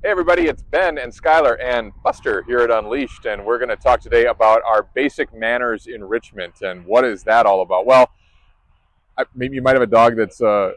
Hey everybody, it's Ben and Skylar and Buster here at Unleashed, and we're going to talk today about our basic manners enrichment. And what is that all about? Well, maybe you might have a dog that's a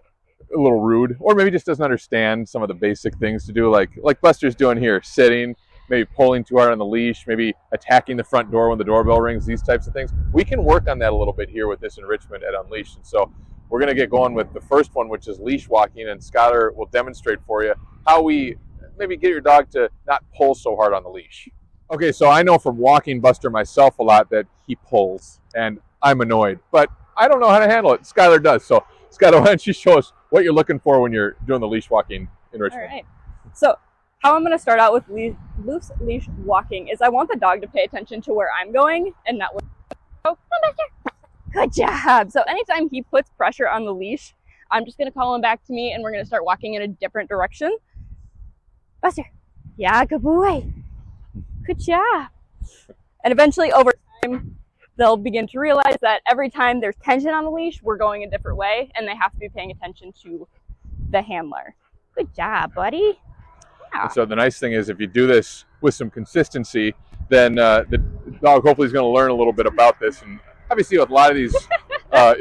little rude, or maybe just doesn't understand some of the basic things to do, like Buster's doing here, sitting, maybe pulling too hard on the leash, maybe attacking the front door when the doorbell rings, these types of things. We can work on that a little bit here with this enrichment at Unleashed. And so we're going to get going with the first one, which is leash walking, and Skylar will demonstrate for you how we maybe get your dog to not pull so hard on the leash. Okay, so I know from walking Buster myself a lot that he pulls, and I'm annoyed, but I don't know how to handle it. Skylar does. So Skylar, why don't you show us what you're looking for when you're doing the leash walking enrichment? All right. So how I'm going to start out with loose leash walking is I want the dog to pay attention to where I'm going and not where oh, Buster. Good job. So anytime he puts pressure on the leash, I'm just going to call him back to me, and we're going to start walking in a different direction. Buster. Yeah, good boy. Good job. And eventually, over time, they'll begin to realize that every time there's tension on the leash, we're going a different way, and they have to be paying attention to the handler. Good job, buddy. Yeah. So the nice thing is if you do this with some consistency, then the dog hopefully is going to learn a little bit about this. And obviously, with a lot of these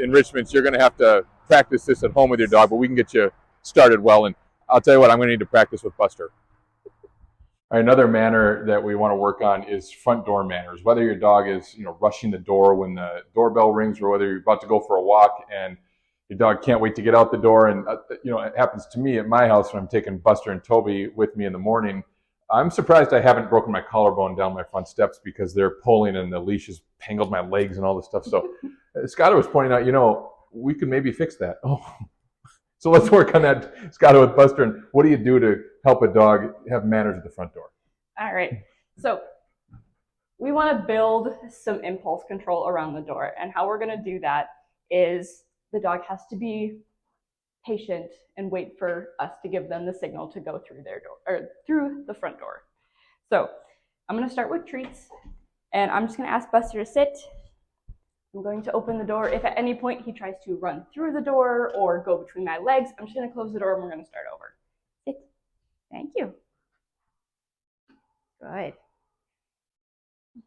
enrichments, you're going to have to practice this at home with your dog, but we can get you started well. And I'll tell you what, I'm going to need to practice with Buster. All right, another manner that we want to work on is front door manners. Whether your dog is, rushing the door when the doorbell rings, or whether you're about to go for a walk and your dog can't wait to get out the door. And it happens to me at my house when I'm taking Buster and Toby with me in the morning. I'm surprised I haven't broken my collarbone down my front steps because they're pulling and the leash has tangled my legs and all this stuff. So Skylar was pointing out, we could maybe fix that. Oh. So let's work on that, Skylar, with Buster. And what do you do to help a dog have manners at the front door? All right. So we want to build some impulse control around the door. And how we're going to do that is the dog has to be patient and wait for us to give them the signal to go through their door, or through the front door. So I'm going to start with treats, and I'm just going to ask Buster to sit. I'm going to open the door. If at any point he tries to run through the door or go between my legs, I'm just going to close the door and we're going to start over. Sit. Thank you. Good.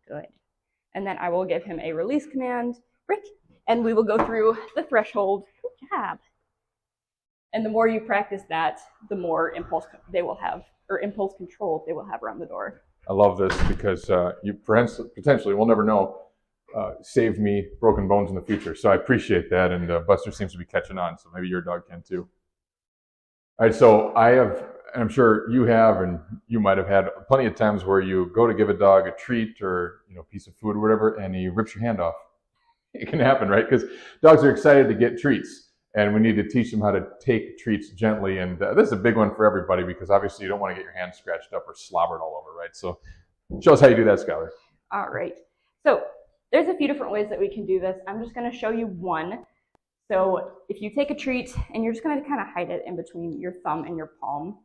Good. And then I will give him a release command, break, and we will go through the threshold. Good job. And the more you practice that, the more impulse they will have, or impulse control they will have around the door. I love this because you potentially, we'll never know, save me broken bones in the future. So I appreciate that, and Buster seems to be catching on, so maybe your dog can too. All right, so I have, and I'm sure you have, and you might have had plenty of times where you go to give a dog a treat or piece of food or whatever, and he rips your hand off. It can happen, right? Because dogs are excited to get treats, and we need to teach them how to take treats gently. And this is a big one for everybody because obviously you don't want to get your hand scratched up or slobbered all over, right? So show us how you do that, Skylar. All right. So there's a few different ways that we can do this. I'm just going to show you one. So if you take a treat and you're just going to kind of hide it in between your thumb and your palm.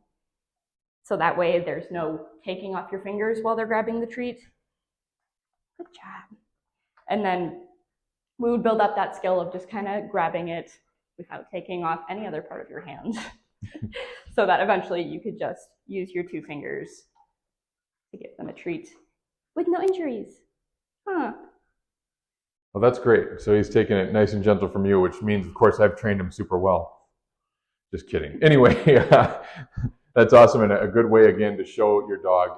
So that way there's no taking off your fingers while they're grabbing the treat. Good job. And then we would build up that skill of just kind of grabbing it without taking off any other part of your hand. So that eventually you could just use your two fingers to give them a treat with no injuries. Huh. Well, that's great. So he's taking it nice and gentle from you, which means, of course, I've trained him super well. Just kidding. Anyway, that's awesome, and a good way, again, to show your dog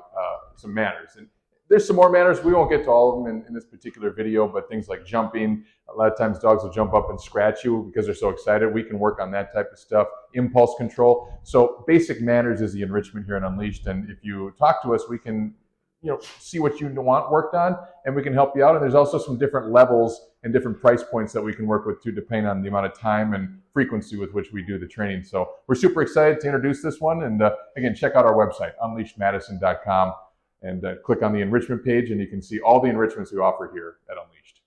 some manners. And there's some more manners. We won't get to all of them in this particular video, but things like jumping. A lot of times dogs will jump up and scratch you because they're so excited. We can work on that type of stuff. Impulse control. So basic manners is the enrichment here in Unleashed, and if you talk to us, we can see what you want worked on, and we can help you out. And there's also some different levels and different price points that we can work with too, depending on the amount of time and frequency with which we do the training. So we're super excited to introduce this one. And again, check out our website, unleashedmadison.com, and click on the enrichment page, and you can see all the enrichments we offer here at Unleashed.